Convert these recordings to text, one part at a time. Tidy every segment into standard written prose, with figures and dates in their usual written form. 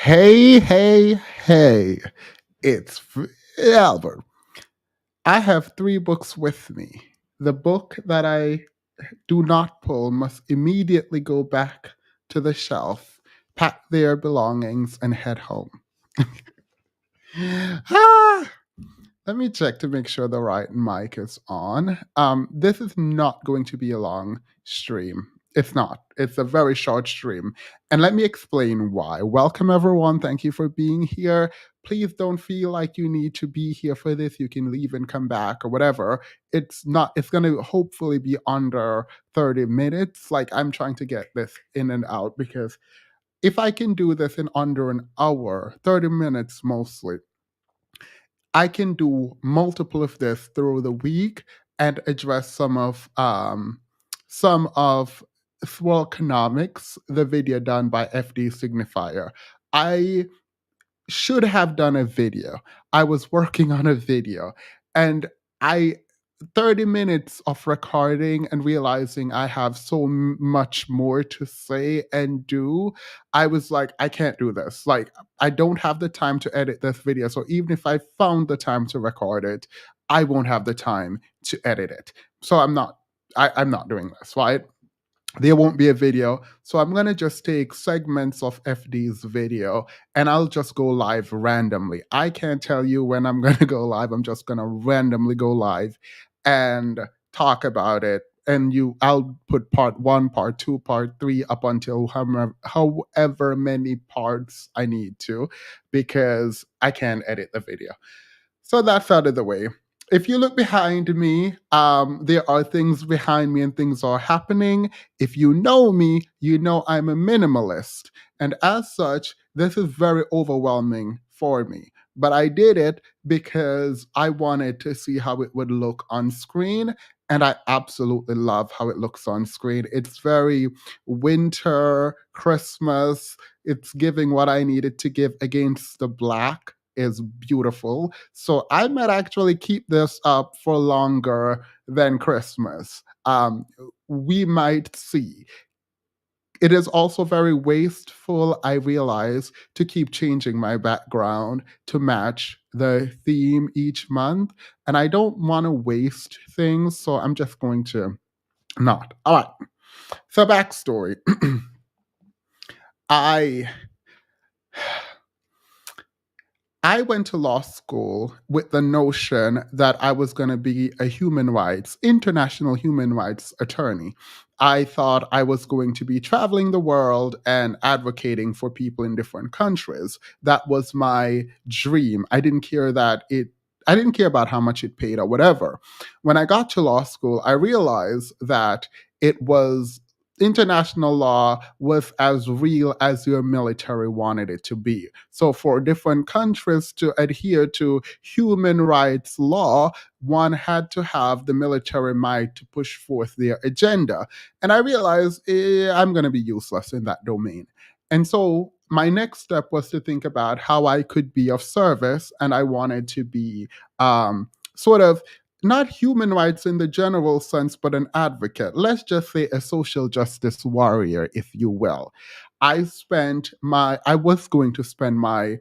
Hey, hey, hey, it's Albert. I have three books with me. The book that I do not pull must immediately go back to the shelf, pack their belongings, and head home. ah, Let me check to make sure the right mic is on. This is not going to be a long stream. It's not. It's a very short stream. And let me explain why. Welcome, everyone. Thank you for being here. Please don't feel like you need to be here for this. You can leave and come back or whatever. It's going to hopefully be under 30 minutes. Like, I'm trying to get this in and out because if I can do this in under an hour, 30 minutes mostly, I can do multiple of this through the week and address some of Swirlconomics, the video done by FD Signifier. I should have done a video. I was working on a video and I 30 minutes of recording and realizing I have so much more to say and do, I was like, I can't do this. Like, I don't have the time to edit this video. So even if I found the time to record it, I won't have the time to edit it. So I'm not doing this, right? There won't be a video. So I'm going to just take segments of FD's video and I'll just go live randomly. I can't tell you when I'm going to go live. I'm just going to randomly go live and talk about it. And I'll put part one, part two, part three up until however many parts I need to, because I can't edit the video. So that's out of the way. If you look behind me, there are things behind me and things are happening. If you know me, you know I'm a minimalist. And as such, this is very overwhelming for me. But I did it because I wanted to see how it would look on screen. And I absolutely love how it looks on screen. It's very winter, Christmas. It's giving what I needed to give against the black is beautiful. So I might actually keep this up for longer than Christmas. We might see. It is also very wasteful, I realize, to keep changing my background to match the theme each month. And I don't want to waste things, so I'm just going to not. All right. So, backstory. I I went to law school with the notion that I was going to be a international human rights attorney. I thought I was going to be traveling the world and advocating for people in different countries. That was my dream. I didn't care about how much it paid or whatever. When I got to law school, I realized that it was international law was as real as your military wanted it to be. So, for different countries to adhere to human rights law, one had to have the military might to push forth their agenda. And I realized I'm going to be useless in that domain. And so, my next step was to think about how I could be of service, and I wanted to be sort of not human rights in the general sense, but an advocate. Let's just say a social justice warrior, if you will. I was going to spend my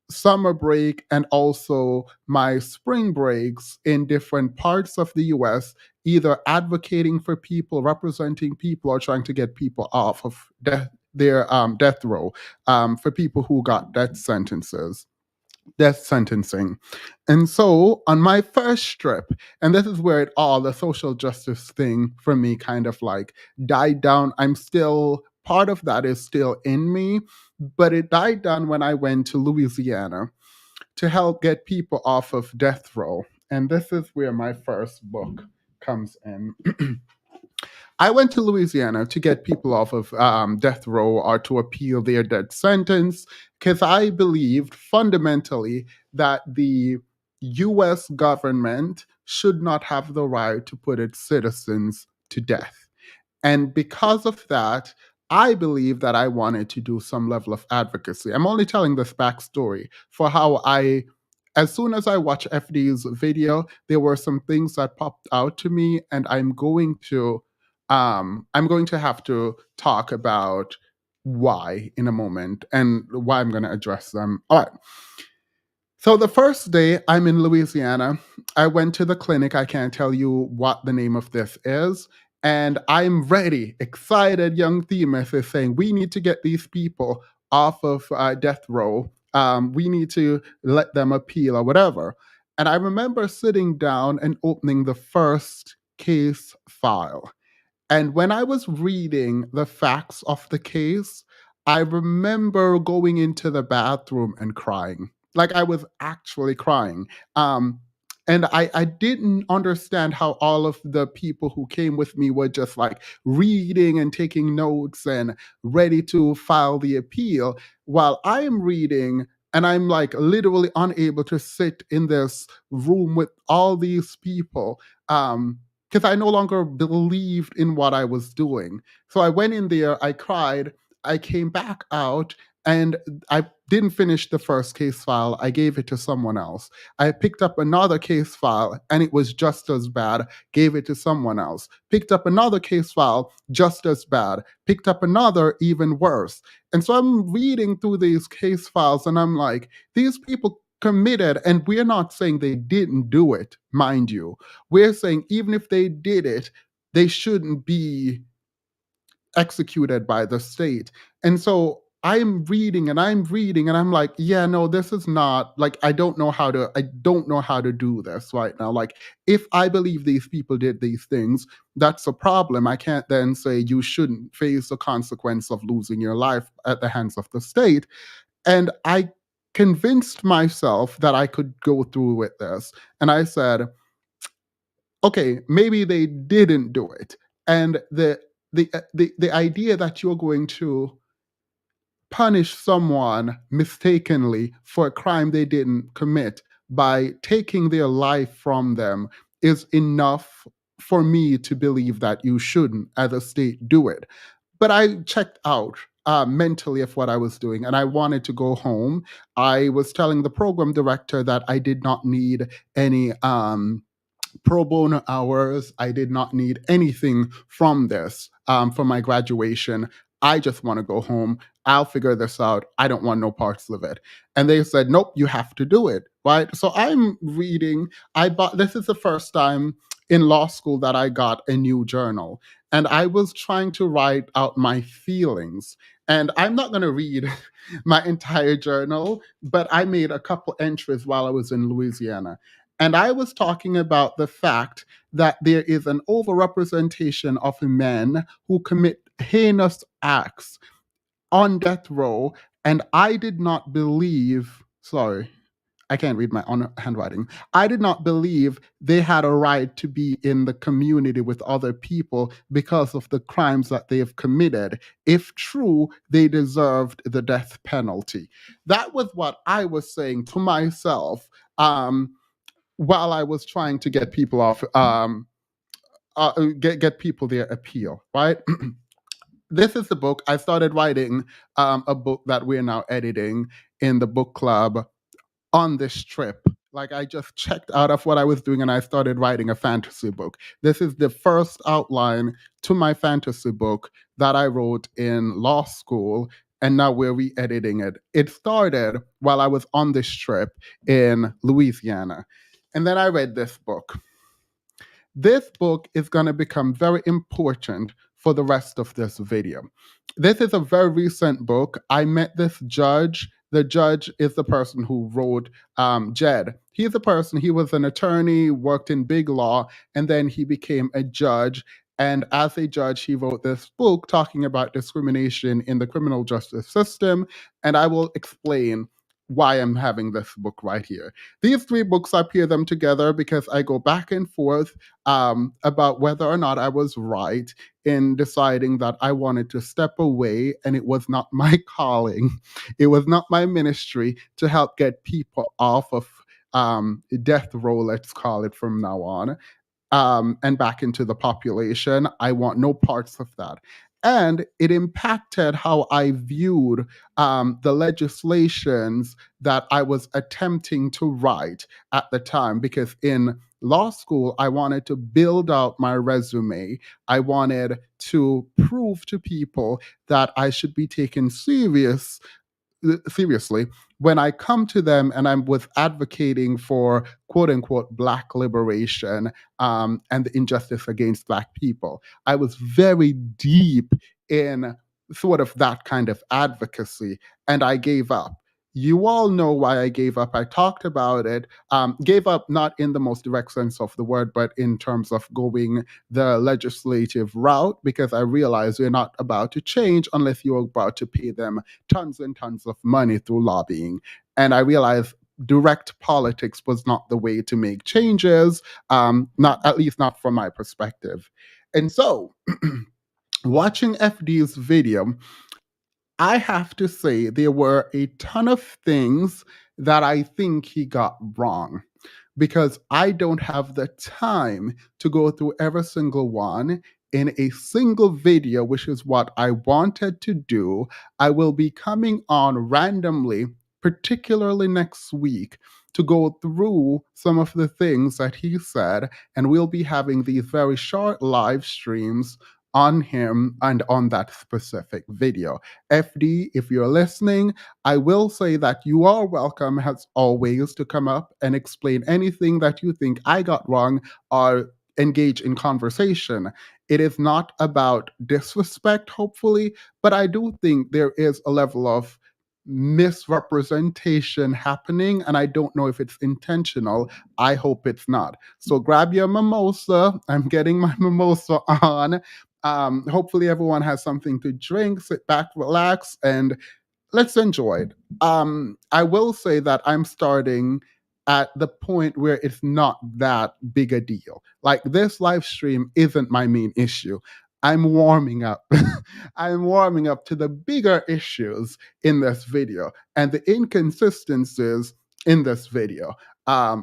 summer break and also my spring breaks in different parts of the US, either advocating for people, representing people, or trying to get people off of their death row, for people who got death sentencing. And so on my first trip, and this is where the social justice thing for me kind of like died down. Part of that is still in me, but it died down when I went to Louisiana to help get people off of death row. And this is where my first book comes in. I went to Louisiana to get people off of death row or to appeal their death sentence because I believed fundamentally that the US government should not have the right to put its citizens to death. And because of that, I believe that I wanted to do some level of advocacy. I'm only telling this backstory for how as soon as I watched FD's video, there were some things that popped out to me, and I'm going to have to talk about why in a moment and why I'm going to address them. All right. So the first day I'm in Louisiana, I went to the clinic. I can't tell you what the name of this is. And I'm ready, excited. Young Themis is saying, we need to get these people off of death row. We need to let them appeal or whatever. And I remember sitting down and opening the first case file. And when I was reading the facts of the case, I remember going into the bathroom and crying. Like I was actually crying. Um, and I didn't understand how all of the people who came with me were just like reading and taking notes and ready to file the appeal while I am reading and I'm like literally unable to sit in this room with all these people. Because I no longer believed in what I was doing. So I went in there, I cried, I came back out, and I didn't finish the first case file. I gave it to someone else. I picked up another case file, and it was just as bad, gave it to someone else. Picked up another case file, just as bad. Picked up another, even worse. And so I'm reading through these case files, and I'm like, these people committed, and we're not saying they didn't do it, mind you. We're saying even if they did it, they shouldn't be executed by the state. And so I'm reading and I'm like, yeah, no, this is not like I don't know how to do this right now. Like if I believe these people did these things, that's a problem. I can't then say you shouldn't face the consequence of losing your life at the hands of the state. And I convinced myself that I could go through with this. And I said, okay, maybe they didn't do it. And the idea that you're going to punish someone mistakenly for a crime they didn't commit by taking their life from them is enough for me to believe that you shouldn't, as a state, do it. But I checked out mentally of what I was doing and I wanted to go home. I was telling the program director that I did not need any pro bono hours. I did not need anything from this for my graduation. I just want to go home. I'll figure this out. I don't want no parts of it. And they said, nope, you have to do it. Right. So I'm reading. This is the first time in law school that I got a new journal. And I was trying to write out my feelings. And I'm not going to read my entire journal, but I made a couple entries while I was in Louisiana. And I was talking about the fact that there is an overrepresentation of men who commit heinous acts on death row. And I did not believe, sorry, I can't read my own handwriting. I did not believe they had a right to be in the community with other people because of the crimes that they have committed. If true, they deserved the death penalty. That was what I was saying to myself. While I was trying to get people off, get people their appeal, right? This is the book. I started writing a book that we're now editing in the book club on this trip. Like I just checked out of what I was doing and I started writing a fantasy book. This is the first outline to my fantasy book that I wrote in law school. And now we're re editing it. It started while I was on this trip in Louisiana. And then I read this book. This book is going to become very important for the rest of this video. This is a very recent book. I met this judge. The judge is the person who wrote Jed. He's a person, he was an attorney, worked in big law, and then he became a judge. And as a judge, he wrote this book talking about discrimination in the criminal justice system. And I will explain why I'm having this book right here. These three books, I pair them together because I go back and forth about whether or not I was right in deciding that I wanted to step away and it was not my calling, it was not my ministry to help get people off of death row, let's call it from now on, and back into the population. I want no parts of that. And it impacted how I viewed the legislations that I was attempting to write at the time, because in law school, I wanted to build out my resume. I wanted to prove to people that I should be taken seriously when I come to them and I'm with advocating for quote unquote Black liberation and the injustice against Black people. I was very deep in sort of that kind of advocacy, and I gave up. You all know why I gave up. I talked about it. Gave up not in the most direct sense of the word, but in terms of going the legislative route, because I realized we're not about to change unless you're about to pay them tons and tons of money through lobbying. And I realized direct politics was not the way to make changes, not at least not from my perspective. And so, watching FD's video, I have to say there were a ton of things that I think he got wrong because I don't have the time to go through every single one in a single video, which is what I wanted to do. I will be coming on randomly, particularly next week, to go through some of the things that he said, and we'll be having these very short live streams on him and on that specific video. FD, if you're listening, I will say that you are welcome, as always, to come up and explain anything that you think I got wrong or engage in conversation. It is not about disrespect, hopefully, but I do think there is a level of misrepresentation happening, and I don't know if it's intentional. I hope it's not. So grab your mimosa. I'm getting my mimosa on. Hopefully, everyone has something to drink, sit back, relax, and let's enjoy it. I will say that I'm starting at the point where it's not that big a deal. Like this live stream isn't my main issue. I'm warming up. I'm warming up to the bigger issues in this video and the inconsistencies in this video.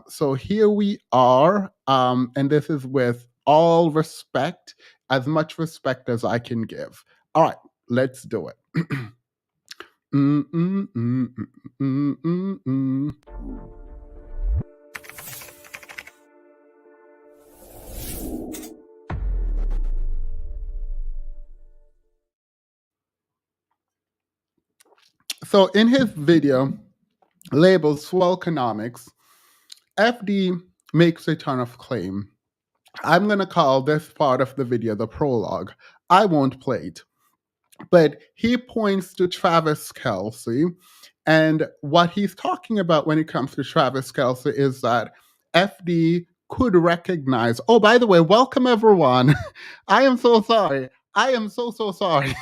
So here we are, and this is with all respect, as much respect as I can give. All right, let's do it. Mm, mm, mm, mm, mm, mm. So in his video labeled Swirlconomics, FD makes a ton of claim. I'm going to call this part of the video the prologue. I won't play it. But he points to Travis Kelce, and what he's talking about when it comes to Travis Kelce is that FD could recognize. Oh, by the way, welcome everyone. I am so sorry. I am so sorry.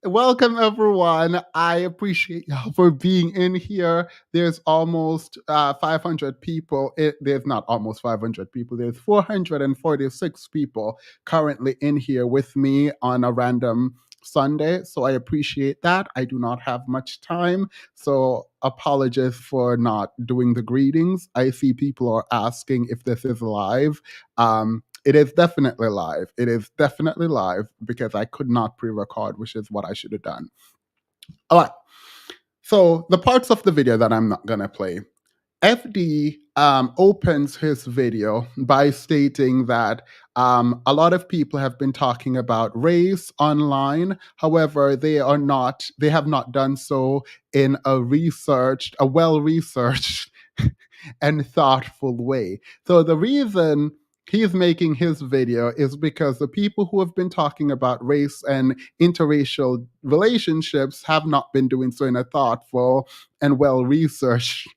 Welcome, everyone. I appreciate y'all for being in here. There's almost 500 people. There's not almost 500 people. There's 446 people currently in here with me on a random Sunday. So I appreciate that. I do not have much time. So apologies for not doing the greetings. I see people are asking if this is live. It is definitely live. It is definitely live because I could not pre-record, which is what I should have done. All right. So the parts of the video that I'm not going to play. FD opens his video by stating that a lot of people have been talking about race online. However, they have not done so in a well-researched and thoughtful way. So the reason he's making his video is because the people who have been talking about race and interracial relationships have not been doing so in a thoughtful and well-researched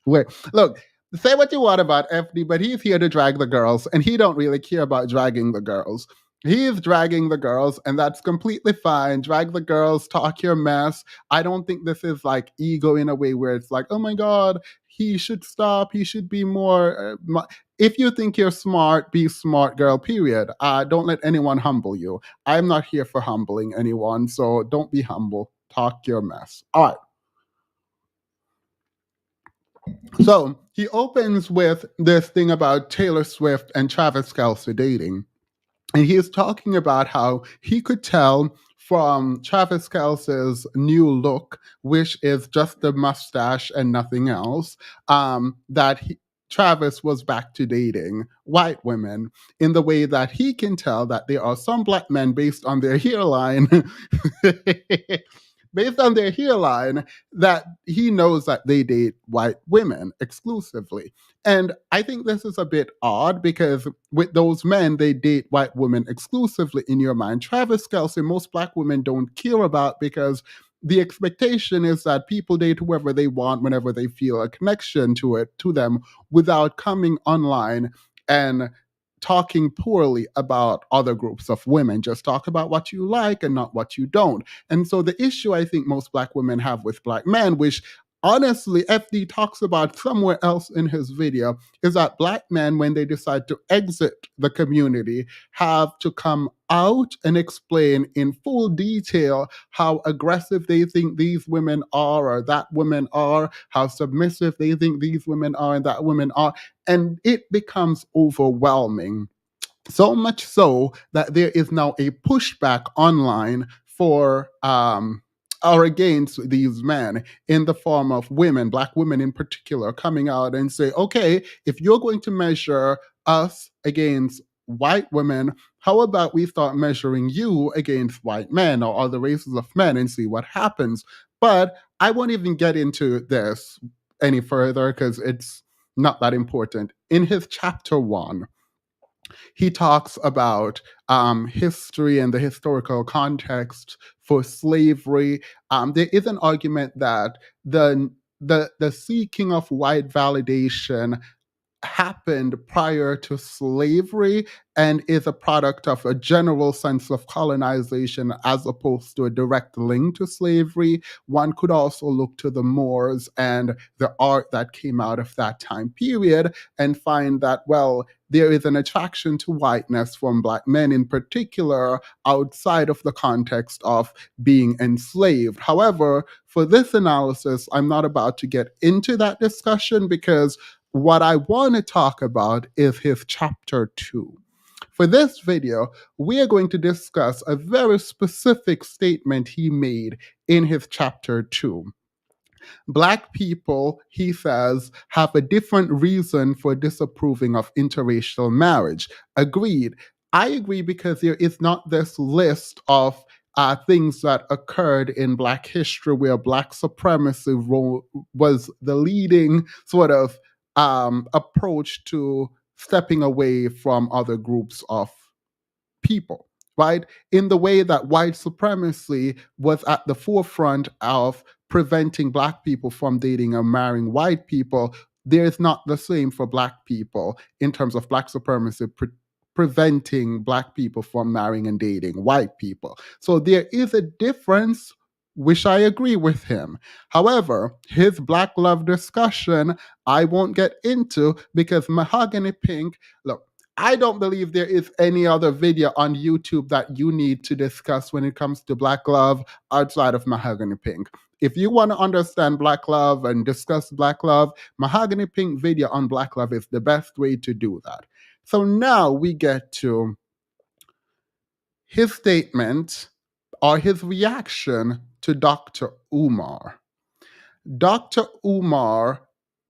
way. Look, say what you want about FD, but he's here to drag the girls, and he don't really care about dragging the girls. He's dragging the girls, and that's completely fine. Drag the girls, talk your mess. I don't think this is like ego in a way where it's like, oh my God, he should stop. He should be more. If you think you're smart, be smart, girl, period. Don't let anyone humble you. I'm not here for humbling anyone, so don't be humble. Talk your mess. All right. So he opens with this thing about Taylor Swift and Travis Kelce dating. And he is talking about how he could tell from Travis Kelce's new look, which is just the mustache and nothing else, that Travis was back to dating white women in the way that he can tell that there are some black men based on their hairline, based on their hairline, that he knows that they date white women exclusively. And I think this is a bit odd because with those men, they date white women exclusively in your mind. Travis Kelce, most black women don't care about because the expectation is that people date whoever they want whenever they feel a connection to them without coming online and talking poorly about other groups of women. Just talk about what you like and not what you don't. And so the issue I think most black women have with black men, which honestly FD talks about somewhere else in his video, is that black men, when they decide to exit the community, have to come out and explain in full detail how aggressive they think these women are or that women are, how submissive they think these women are and that women are. And it becomes overwhelming, so much so that there is now a pushback online for or against these men in the form of women, black women in particular, coming out and say, okay, if you're going to measure us against white women, how about we start measuring you against white men or other races of men and see what happens? But I won't even get into this any further because it's not that important. In his chapter 1, he talks about history and the historical context for slavery. There is an argument that the seeking of white validation happened prior to slavery and is a product of a general sense of colonization as opposed to a direct link to slavery. One could also look to the Moors and the art that came out of that time period and find that, well, there is an attraction to whiteness from black men in particular outside of the context of being enslaved. However, for this analysis, I'm not about to get into that discussion because what I want to talk about is his chapter 2. For this video, we are going to discuss a very specific statement he made in his chapter 2. Black people, he says, have a different reason for disapproving of interracial marriage. Agreed. I agree because there is not this list of things that occurred in Black history where Black supremacy was the leading sort of approach to stepping away from other groups of people, right? In the way that white supremacy was at the forefront of preventing black people from dating or marrying white people, there's not the same for black people in terms of black supremacy preventing black people from marrying and dating white people. So there is a difference, which I agree with him. However, his black love discussion, I won't get into because Mahogany Pink, look, I don't believe there is any other video on YouTube that you need to discuss when it comes to Black love outside of Mahogany Pink. If you want to understand Black love and discuss Black love, Mahogany Pink video on Black love is the best way to do that. So now we get to his statement or his reaction to Dr. Umar. Dr. Umar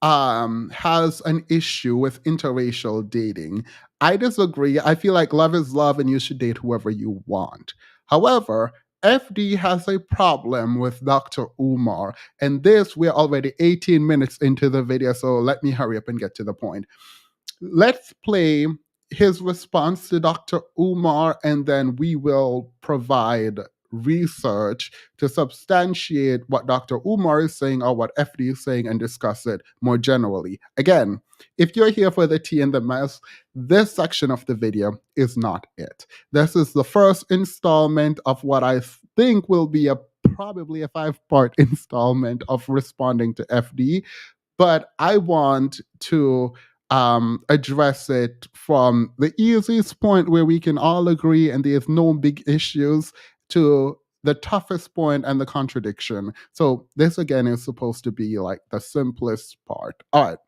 has an issue with interracial dating. I disagree. I feel like love is love and you should date whoever you want. However, FD has a problem with Dr. Umar. And this, we're already 18 minutes into the video, so let me hurry up and get to the point. Let's play his response to Dr. Umar, and then we will provide research to substantiate what Dr. Umar is saying or what FD is saying and discuss it more generally. Again, if you're here for the tea and the mess, this section of the video is not it. This is the first installment of what I think will be probably a 5-part installment of responding to FD, but I want to address it from the easiest point where we can all agree and there's no big issues to the toughest point and the contradiction. So this again is supposed to be like the simplest part. All right.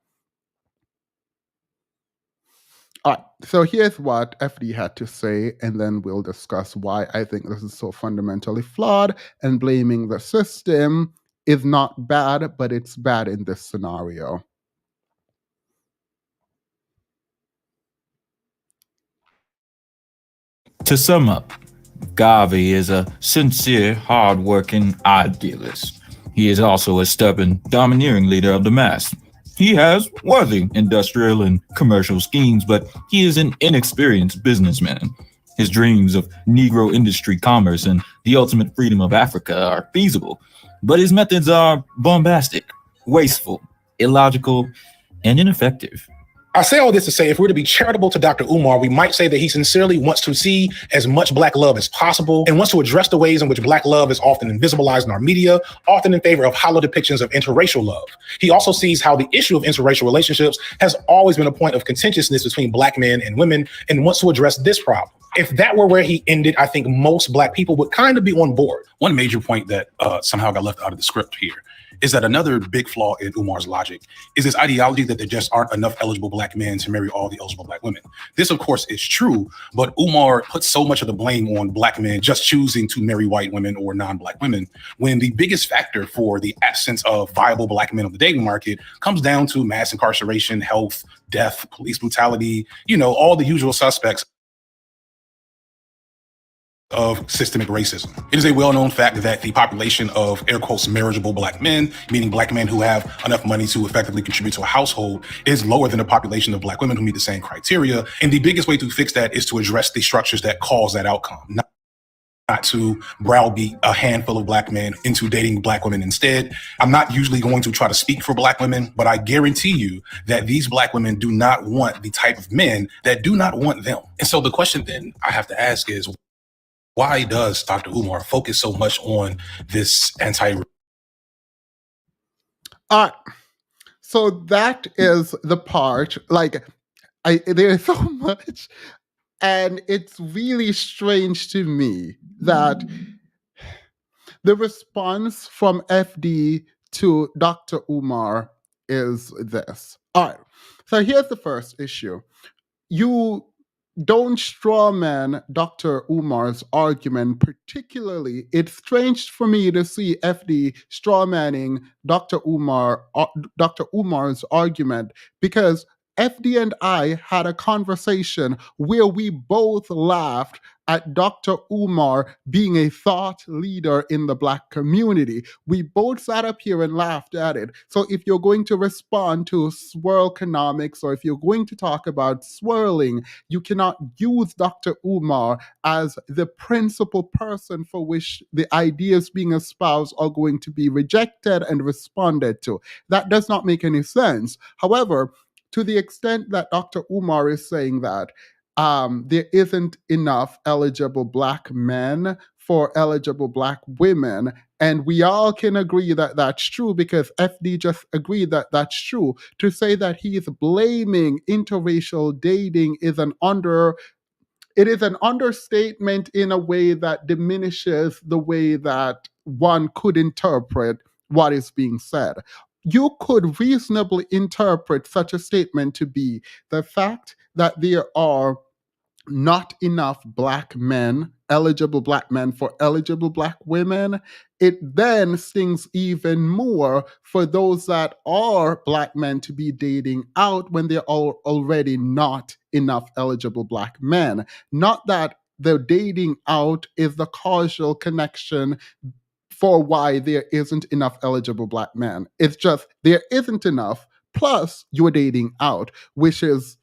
All right, so here's what FD had to say, and then we'll discuss why I think this is so fundamentally flawed, and blaming the system is not bad, but it's bad in this scenario. To sum up, Garvey is a sincere, hard-working idealist. He is also a stubborn, domineering leader of the mass. He has worthy industrial and commercial schemes, but he is an inexperienced businessman. His dreams of Negro industry commerce and the ultimate freedom of Africa are feasible, but his methods are bombastic, wasteful, illogical, and ineffective. I say all this to say, if we're to be charitable to Dr. Umar, we might say that he sincerely wants to see as much Black love as possible and wants to address the ways in which Black love is often invisibilized in our media, often in favor of hollow depictions of interracial love. He also sees how the issue of interracial relationships has always been a point of contentiousness between Black men and women and wants to address this problem. If that were where he ended, I think most Black people would kind of be on board. One major point that somehow got left out of the script here is that another big flaw in Umar's logic is this ideology that there just aren't enough eligible Black men to marry all the eligible Black women. This, of course, is true, but Umar puts so much of the blame on Black men just choosing to marry white women or non-Black women, when the biggest factor for the absence of viable Black men on the dating market comes down to mass incarceration, health, death, police brutality, all the usual suspects of systemic racism. It is a well-known fact that the population of, air quotes, marriageable Black men, meaning Black men who have enough money to effectively contribute to a household, is lower than the population of Black women who meet the same criteria. And the biggest way to fix that is to address the structures that cause that outcome, not to browbeat a handful of Black men into dating Black women instead. I'm not usually going to try to speak for Black women, but I guarantee you that these Black women do not want the type of men that do not want them. And so the question then I have to ask is, why does Dr. Umar focus so much on this So that is the part, there's so much, and it's really strange to me that the response from FD to Dr. Umar is this. All right, so here's the first issue. You don't strawman Dr. Umar's argument, particularly. It's strange for me to see FD strawmanning Dr. Umar's argument, because FD and I had a conversation where we both laughed at Dr. Umar being a thought leader in the Black community. We both sat up here and laughed at it. So if you're going to respond to Swirlconomics, or if you're going to talk about swirling, you cannot use Dr. Umar as the principal person for which the ideas being espoused are going to be rejected and responded to. That does not make any sense. However, to the extent that Dr. Umar is saying that there isn't enough eligible Black men for eligible Black women, and we all can agree that that's true, because FD just agreed that that's true. To say that he's blaming interracial dating is an understatement in a way that diminishes the way that one could interpret what is being said. You could reasonably interpret such a statement to be the fact that there are not enough Black men, eligible Black men for eligible Black women. It then stings even more for those that are Black men to be dating out when there are already not enough eligible Black men. Not that the dating out is the causal connection for why there isn't enough eligible Black men. It's just there isn't enough, plus you're dating out, which is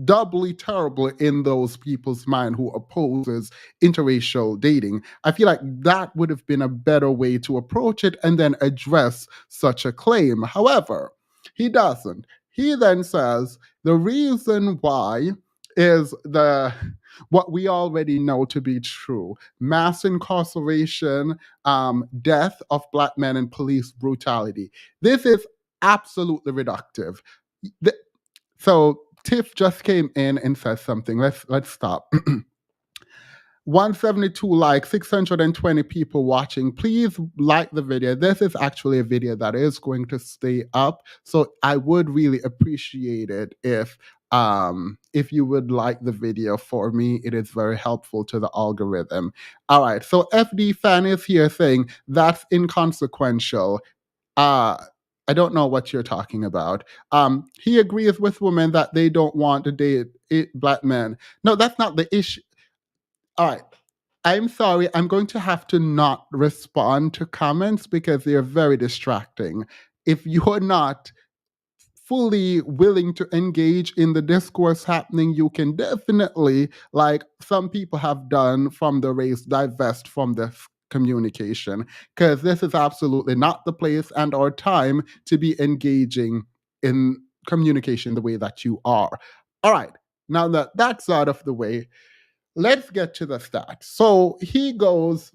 doubly terrible in those people's mind who opposes interracial dating. I feel like that would have been a better way to approach it and then address such a claim. However, he doesn't. He then says the reason why is what we already know to be true: mass incarceration, death of Black men, and police brutality. This is absolutely reductive. So Tiff just came in and said something. Let's stop. 172 likes, 620 people watching. Please like the video. This is actually a video that is going to stay up, so I would really appreciate it if you would like the video for me. It is very helpful to the algorithm. All right, so FD fan is here saying that's inconsequential. I don't know what you're talking about. He agrees with women that they don't want to date Black men. No, that's not the issue. All right. I'm sorry. I'm going to have to not respond to comments because they're very distracting. If you're not fully willing to engage in the discourse happening, you can definitely, like some people have done from the race, divest from this communication, because this is absolutely not the place and or time to be engaging in communication the way that you are. All right, now that that's out of the way, let's get to the stats. So he goes,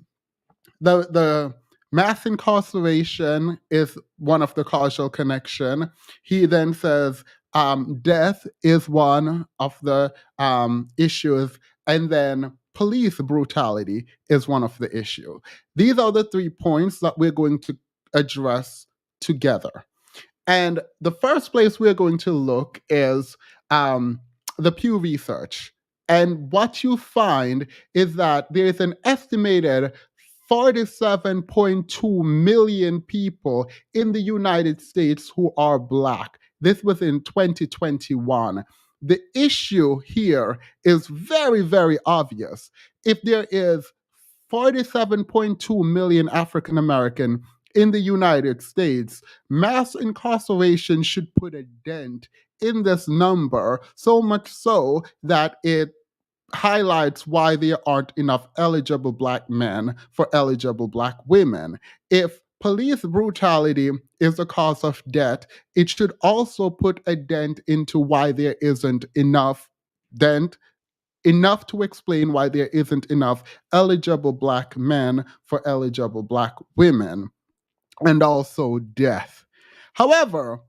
the mass incarceration is one of the causal connection. He then says death is one of the issues, and then police brutality is one of the issue. These are the 3 points that we're going to address together. And the first place we're going to look is the Pew Research. And what you find is that there is an estimated 47.2 million people in the United States who are Black. This was in 2021. The issue here is very, very obvious. If there is 47.2 million African American in the United States, mass incarceration should put a dent in this number, so much so that it highlights why there aren't enough eligible Black men for eligible Black women. If police brutality is the cause of death, it should also put a dent into why there isn't enough to explain why there isn't enough eligible Black men for eligible Black women, and also death. However,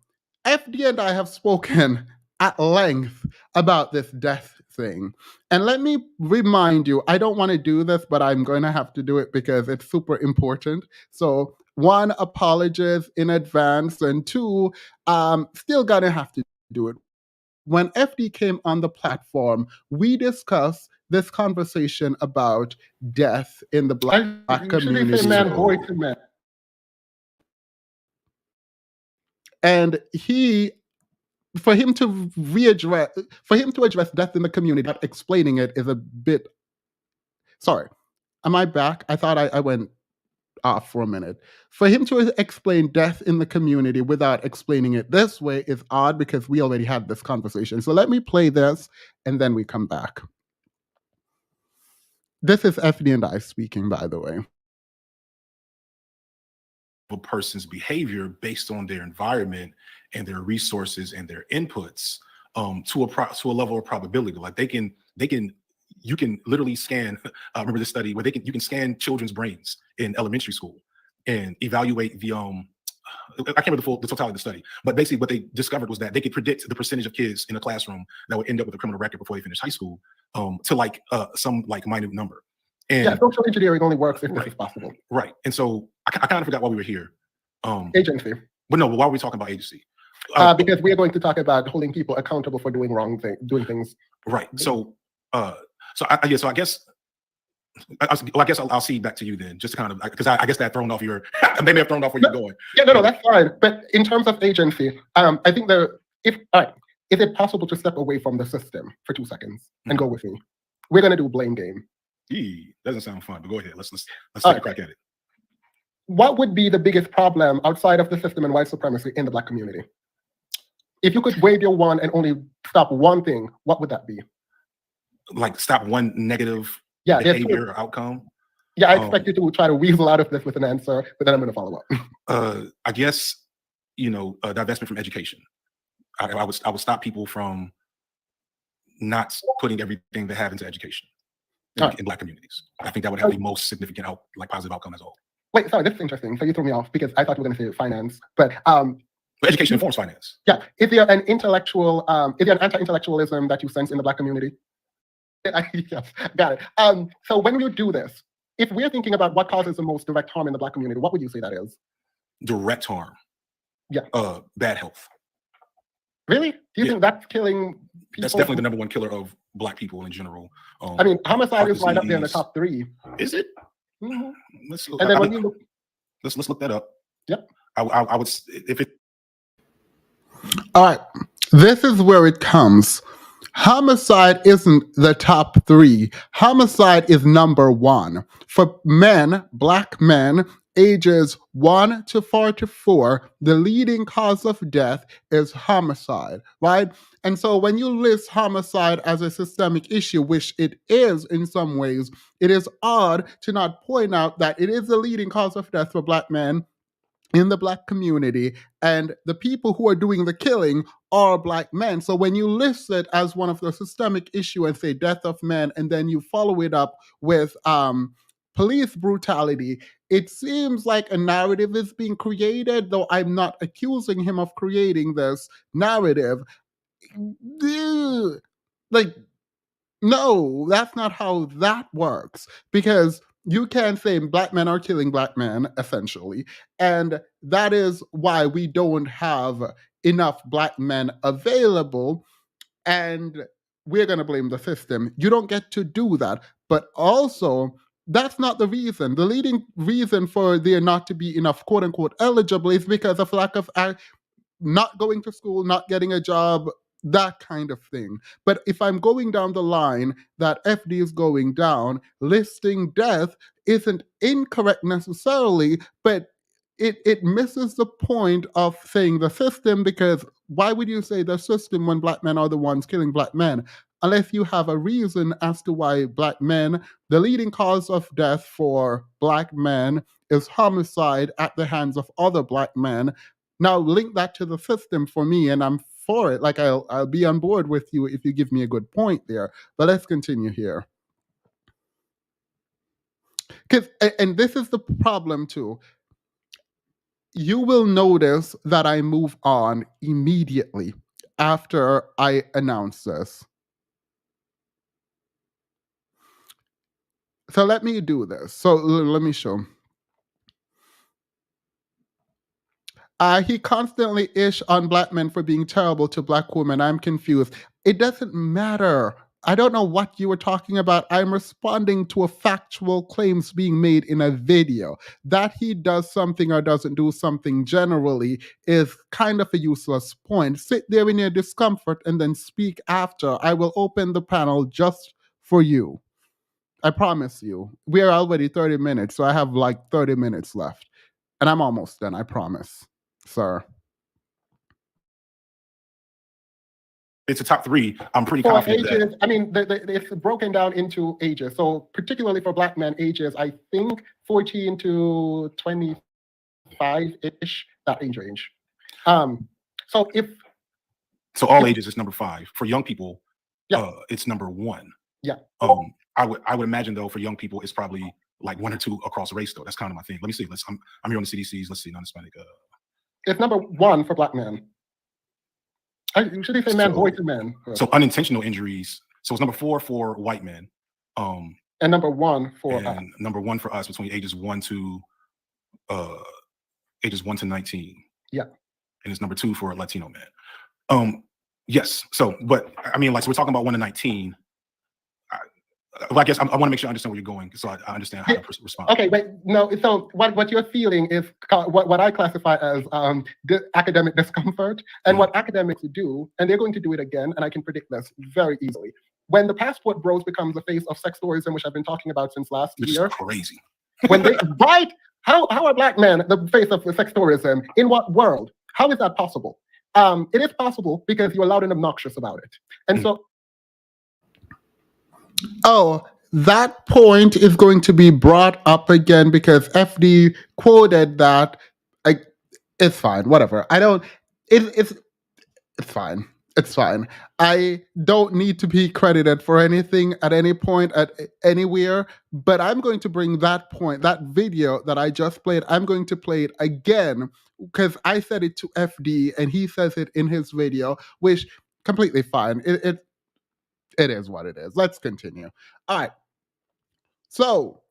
FD and I have spoken at length about this death thing. And let me remind you, I don't want to do this, but I'm going to have to do it because it's super important. So, one, apologies in advance, and two, still gonna have to do it. When FD came on the platform, we discussed this conversation about death in the Black community. Man, boy to man. And for him to address death in the community, not explaining it is a bit. Sorry, am I back? I thought I went off for a minute. For him to explain death in the community without explaining it this way is odd because we already had this conversation. So let me play this and then we come back. This is FD and I speaking, by the way. A person's behavior based on their environment and their resources and their inputs to a level of probability. Like you can literally scan. Remember this study where you can scan children's brains in elementary school and evaluate the I can't remember the totality of the study, but basically what they discovered was that they could predict the percentage of kids in a classroom that would end up with a criminal record before they finish high school to some minute number. And yeah, social engineering only works if this is possible. Right. And so I kind of forgot why we were here. Agency. But why are we talking about agency? Because we are going to talk about holding people accountable for doing doing things. Right. So I guess I'll see back to you then, just to kind of, because I guess that thrown off your, they may have thrown off where you're going. Yeah, no, that's fine. But in terms of agency, I think is it possible to step away from the system for 2 seconds and go with me? We're going to do blame game. Doesn't sound fun, but go ahead. Let's take a crack at it. What would be the biggest problem outside of the system and white supremacy in the Black community? If you could wave your wand and only stop one thing, what would that be? Like stop one negative behavior or outcome? Yeah, I expect you to try to weasel out of this with an answer, but then I'm going to follow up. I guess, divestment from education. I would stop people from not putting everything they have into education in Black communities. I think that would have the most significant positive outcome as a whole. Wait, sorry, this is interesting. So you threw me off because I thought you were going to say finance, but education informs finance. Yeah. Is there an anti-intellectualism that you sense in the Black community? Yes, got it. So when you do this, if we're thinking about what causes the most direct harm in the Black community, what would you say that is? Direct harm. Yeah. Bad health. Really? Do you think that's killing people? That's definitely the number one killer of Black people in general. I mean, homicide is right up there in the top 3. Is it? Mm-hmm. Let's look that up. Yep. I would if it. All right. This is where it comes. Homicide isn't the top three. Homicide is number one. For men, black men, ages 1 to 44, the leading cause of death is homicide, right? And so when you list homicide as a systemic issue, which it is in some ways, it is odd to not point out that it is the leading cause of death for black men in the black community, and the people who are doing the killing are black men. So when you list it as one of the systemic issue and say death of men, and then you follow it up with police brutality, it seems like a narrative is being created, though I'm not accusing him of creating this narrative. Like, no, that's not how that works, because you can't say black men are killing black men, essentially. And that is why we don't have enough black men available. And we're going to blame the system. You don't get to do that. But also, that's not the reason. The leading reason for there not to be enough quote unquote eligible is because of lack of not going to school, not getting a job, that kind of thing. But if I'm going down the line that FD is going down, listing death isn't incorrect necessarily, but it misses the point of saying the system, because why would you say the system when black men are the ones killing black men? Unless you have a reason as to why black men, the leading cause of death for black men is homicide at the hands of other black men. Now link that to the system for me, and I'm for it. Like I'll be on board with you if you give me a good point there. But let's continue here. And this is the problem too. You will notice that I move on immediately after I announce this. So let me do this. So let me show. He constantly ish on black men for being terrible to black women. I'm confused. It doesn't matter. I don't know what you were talking about. I'm responding to a factual claims being made in a video. That he does something or doesn't do something generally is kind of a useless point. Sit there in your discomfort and then speak after. I will open the panel just for you. I promise you. We are already 30 minutes, so I have like 30 minutes left. And I'm almost done, I promise, sir. It's a top three. I'm pretty For confident ages, that. I mean, it's broken down into ages. So particularly for black men, ages, I think 14 to 25-ish, that age range. So all ages is number 5. For young people, yeah, it's number 1. Yeah. I would imagine though for young people it's probably like 1 or 2 across race though. That's kind of my thing. Let me see. I'm here on the CDCs. Let's see, non-Hispanic. It's number 1 for black men. I usually say man, boy to men. So unintentional injuries. So it's number 4 for white men. And number 1 for number 1 for us between ages 1 to 19. Yeah. And it's number 2 for a Latino man. Yes. So, but I mean, like, so we're talking about 1 to 19. I guess I want to make sure I understand where you're going, so I understand how to respond. Okay, wait, no. So what you're feeling is what I classify as academic discomfort, and what academics do, and they're going to do it again, and I can predict this very easily. When the passport bros becomes the face of sex tourism, which I've been talking about since last year. It's crazy. When they right, how are black men the face of sex tourism? In what world? How is that possible? It is possible because you're loud and obnoxious about it, and so. Oh, that point is going to be brought up again because FD quoted that. It's fine, whatever. I don't. It's fine. It's fine. I don't need to be credited for anything at any point at anywhere. But I'm going to bring that point, that video that I just played. I'm going to play it again because I said it to FD and he says it in his video, which completely fine. It is what it is. Let's continue. All right. So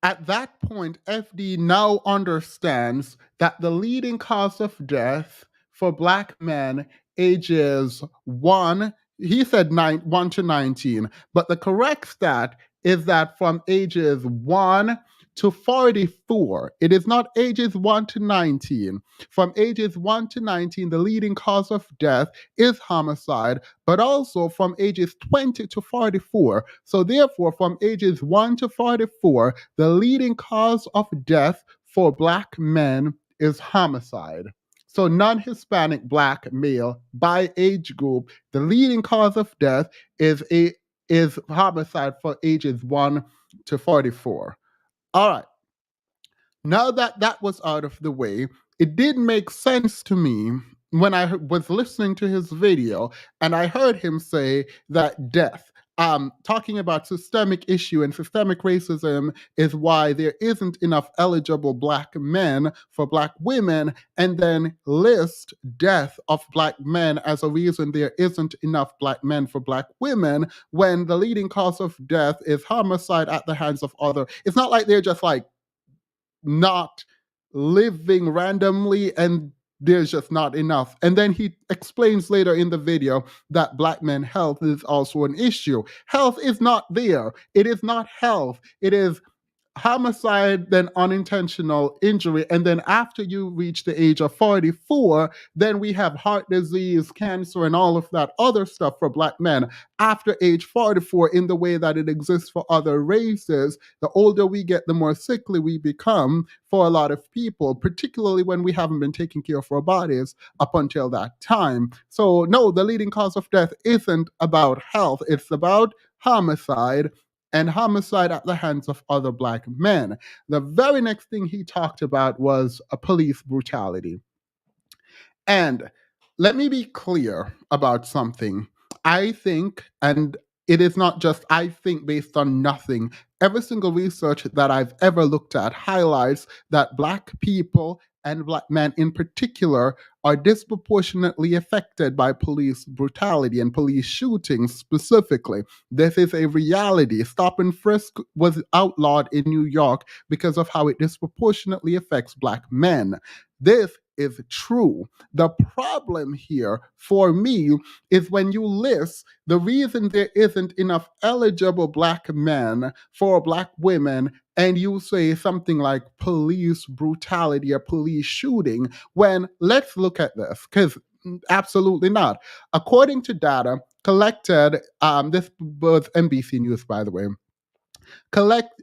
at that point, FD now understands that the leading cause of death for black men ages 1, he said 1 to 19, but the correct stat is that from ages 1 to 44. It is not ages 1 to 19. From ages 1 to 19, the leading cause of death is homicide, but also from ages 20 to 44. So, therefore, from ages 1 to 44, the leading cause of death for Black men is homicide. So, non Hispanic Black male by age group, the leading cause of death is homicide for ages 1 to 44. All right. Now that that was out of the way, it did make sense to me when I was listening to his video and I heard him say that death, talking about systemic issue and systemic racism is why there isn't enough eligible Black men for Black women, and then list death of Black men as a reason there isn't enough Black men for Black women, when the leading cause of death is homicide at the hands of other. It's not like they're just like not living randomly and there's just not enough. And then he explains later in the video that Black men health is also an issue. Health is not there. It is not health. It is homicide, then unintentional injury. And then after you reach the age of 44, then we have heart disease, cancer, and all of that other stuff for Black men after age 44 in the way that it exists for other races. The older we get, the more sickly we become for a lot of people, particularly when we haven't been taking care of our bodies up until that time. So no, the leading cause of death isn't about health. It's about homicide, and homicide at the hands of other Black men. The very next thing he talked about was a police brutality. And let me be clear about something. I think, and it is not just I think based on nothing, every single research that I've ever looked at highlights that Black people and Black men in particular are disproportionately affected by police brutality and police shootings specifically. This is a reality. Stop and frisk was outlawed in New York because of how it disproportionately affects Black men. This is true. The problem here for me is when you list the reason there isn't enough eligible Black men for Black women, and you say something like police brutality or police shooting, when let's look at this, because absolutely not. According to data collected, this was NBC News, by the way.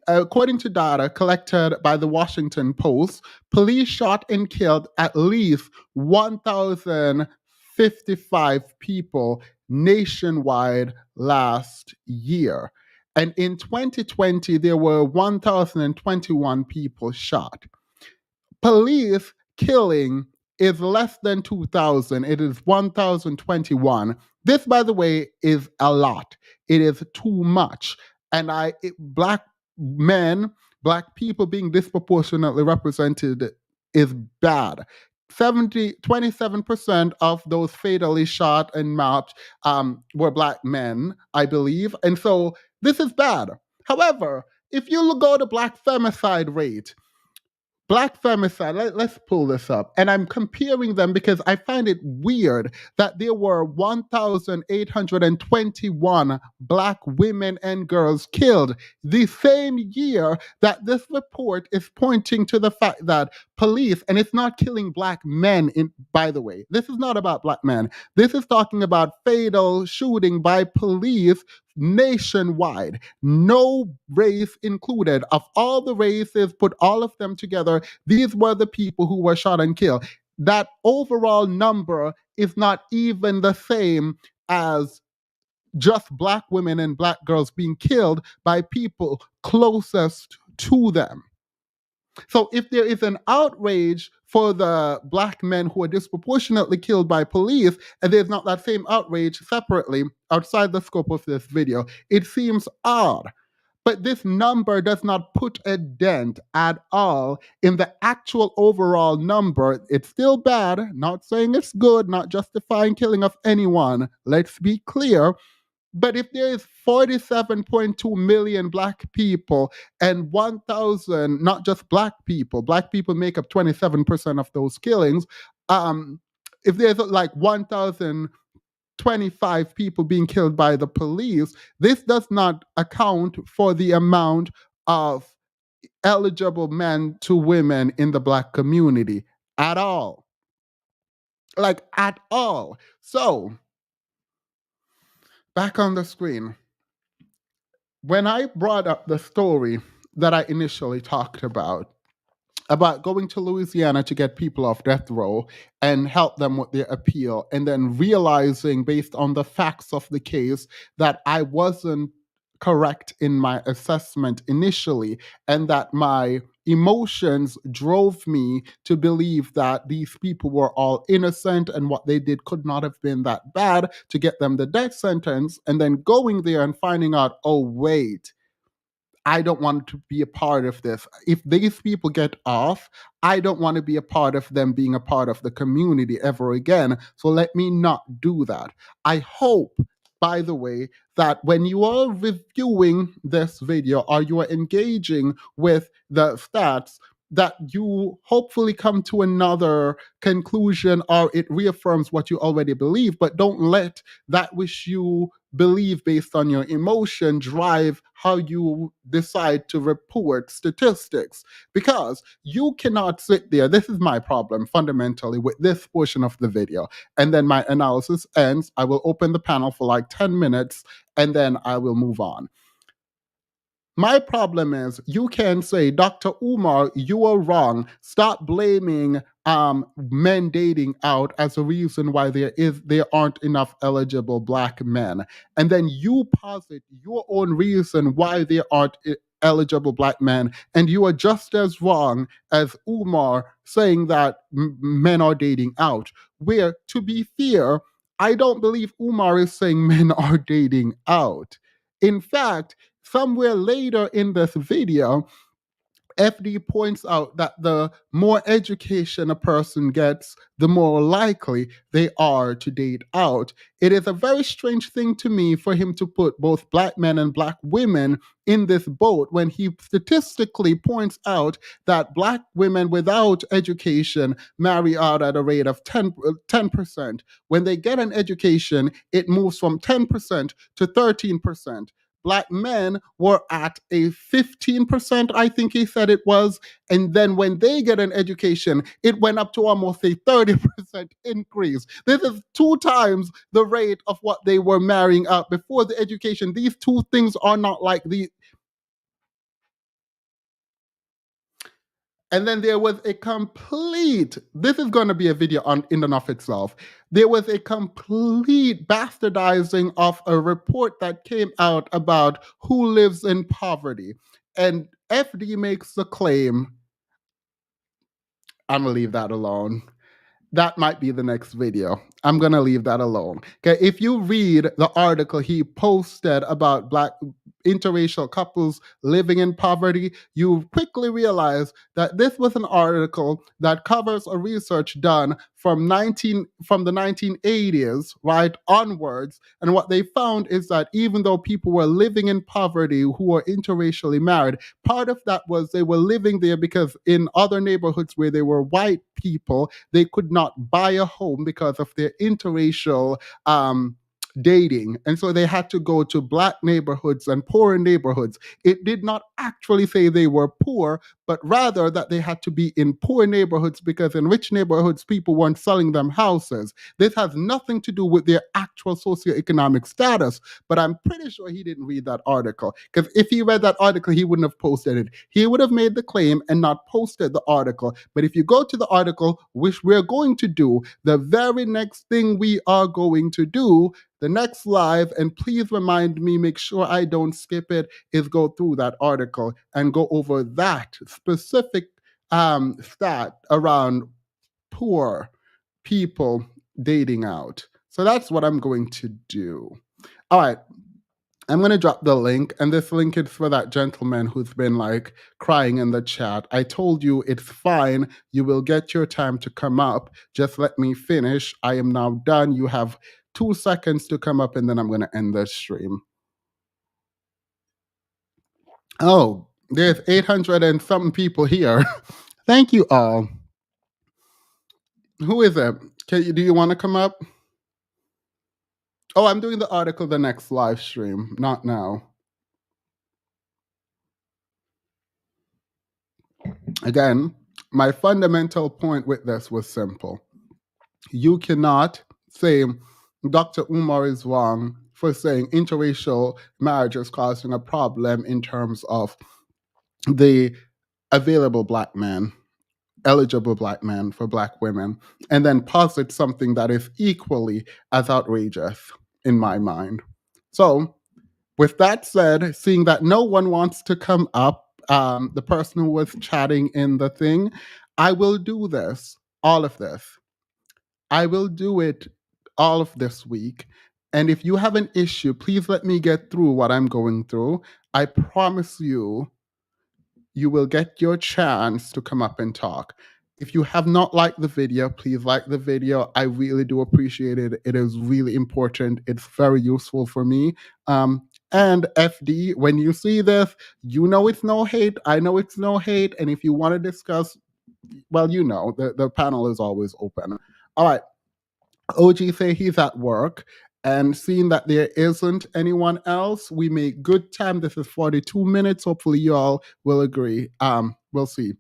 According to data collected by the Washington Post, police shot and killed at least 1,055 people nationwide last year. And in 2020, there were 1,021 people shot. Police killing is less than 2,000. It is 1,021. This, by the way, is a lot. It is too much. And Black men, Black people being disproportionately represented is bad. 27% of those fatally shot and mapped were Black men, I believe. And so this is bad. However, if you go to Black femicide rate, Black femicide, let's pull this up. And I'm comparing them because I find it weird that there were 1,821 Black women and girls killed the same year that this report is pointing to the fact that police, and it's not killing Black men, by the way, this is not about Black men. This is talking about fatal shooting by police nationwide, no race included. Of all the races, put all of them together, these were the people who were shot and killed. That overall number is not even the same as just Black women and Black girls being killed by people closest to them. So if there is an outrage for the Black men who are disproportionately killed by police, and there's not that same outrage separately outside the scope of this video, it seems odd. But this number does not put a dent at all in the actual overall number. It's still bad, not saying it's good, not justifying killing of anyone. Let's be clear. But if there is 47.2 million Black people and 1,000, not just Black people make up 27% of those killings. If there's like 1,025 people being killed by the police, this does not account for the amount of eligible men to women in the Black community at all. Like, at all. So, back on the screen. When I brought up the story that I initially talked about going to Louisiana to get people off death row and help them with their appeal, and then realizing, based on the facts of the case, that I wasn't correct in my assessment initially, and that my emotions drove me to believe that these people were all innocent and what they did could not have been that bad to get them the death sentence, and then going there and finding out, oh, wait, I don't want to be a part of this. If these people get off, I don't want to be a part of them being a part of the community ever again. So let me not do that. I hope, by the way, that when you are reviewing this video or you are engaging with the stats, that you hopefully come to another conclusion or it reaffirms what you already believe, but don't let that which you believe based on your emotion drive how you decide to report statistics, because you cannot sit there. This is my problem fundamentally with this portion of the video, and then my analysis ends. I will open the panel for like 10 minutes and then I will move on. My problem is you can say, Dr. Umar, you are wrong. Stop blaming men dating out as a reason why there aren't enough eligible Black men. And then you posit your own reason why there aren't eligible Black men. And you are just as wrong as Umar saying that men are dating out. Where, to be fair, I don't believe Umar is saying men are dating out. In fact, somewhere later in this video, FD points out that the more education a person gets, the more likely they are to date out. It is a very strange thing to me for him to put both Black men and Black women in this boat when he statistically points out that Black women without education marry out at a rate of 10%. When they get an education, it moves from 10% to 13%. Black men were at a 15%, I think he said it was. And then when they get an education, it went up to almost a 30% increase. This is 2 times the rate of what they were marrying out before the education. These two things are not like the. And then there was a complete, this is going to be a video in and of itself. There was a complete bastardizing of a report that came out about who lives in poverty. And FD makes the claim, I'm going to leave that alone. That might be the next video. I'm going to leave that alone. Okay, if you read the article he posted about Black interracial couples living in poverty, you quickly realize that this was an article that covers a research done from the 1980s right onwards. And what they found is that even though people were living in poverty who were interracially married, part of that was they were living there because in other neighborhoods where they were white people, they could not buy a home because of their interracial dating. And so they had to go to Black neighborhoods and poorer neighborhoods. It did not actually say they were poor, but rather that they had to be in poor neighborhoods because in rich neighborhoods, people weren't selling them houses. This has nothing to do with their actual socioeconomic status, but I'm pretty sure he didn't read that article, because if he read that article, he wouldn't have posted it. He would have made the claim and not posted the article. But if you go to the article, which we're going to do, the very next thing we are going to do, the next live, and please remind me, make sure I don't skip it, is go through that article and go over that specific stat around poor people dating out. So that's what I'm going to do. All right. I'm going to drop the link, and this link is for that gentleman who's been like crying in the chat. I told you it's fine. You will get your time to come up. Just let me finish. I am now done. You have 2 seconds to come up, and then I'm going to end the stream. Oh, there's 800 and something people here. Thank you all. Who is it? Do you want to come up? Oh, I'm doing the article the next live stream, not now. Again, my fundamental point with this was simple. You cannot say Dr. Umar is wrong for saying interracial marriage is causing a problem in terms of the available black men, eligible black men for black women, and then posit something that is equally as outrageous in my mind. So, with that said, seeing that no one wants to come up, the person who was chatting in the thing, I will do this, all of this. I will do it all of this week. And if you have an issue, please let me get through what I'm going through. I promise you, you will get your chance to come up and talk. If you have not liked the video, please like the video. I really do appreciate it. It is really important. It's very useful for me. And FD, when you see this, you know it's no hate. I know it's no hate. And if you want to discuss, well, you know, the panel is always open. All right. OG say he's at work. And seeing that there isn't anyone else, we make good time. This is 42 minutes. Hopefully, you all will agree. We'll see.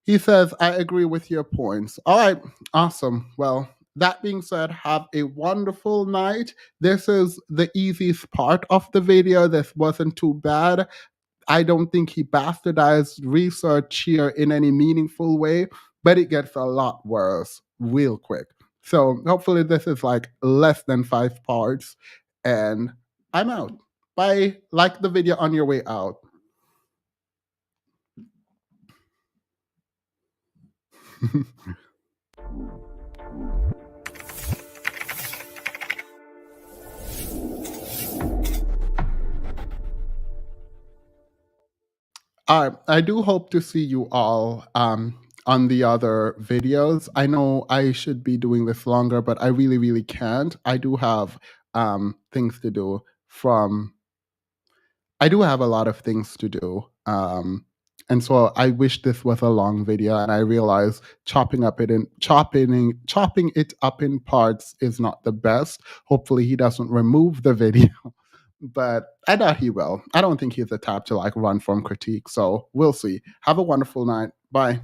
He says, I agree with your points. All right, awesome. Well, that being said, have a wonderful night. This is the easiest part of the video. This wasn't too bad. I don't think he bastardized research here in any meaningful way, but it gets a lot worse real quick. So hopefully this is like less than 5 parts, and I'm out. Bye. Like the video on your way out. I do hope to see you all on the other videos. I know I should be doing this longer, but I really, really can't. I do have things to do I do have a lot of things to do. And so I wish this was a long video, and I realize chopping it up in parts is not the best. Hopefully he doesn't remove the video. But I doubt he will. I don't think he's the type to like run from critique. So we'll see. Have a wonderful night. Bye.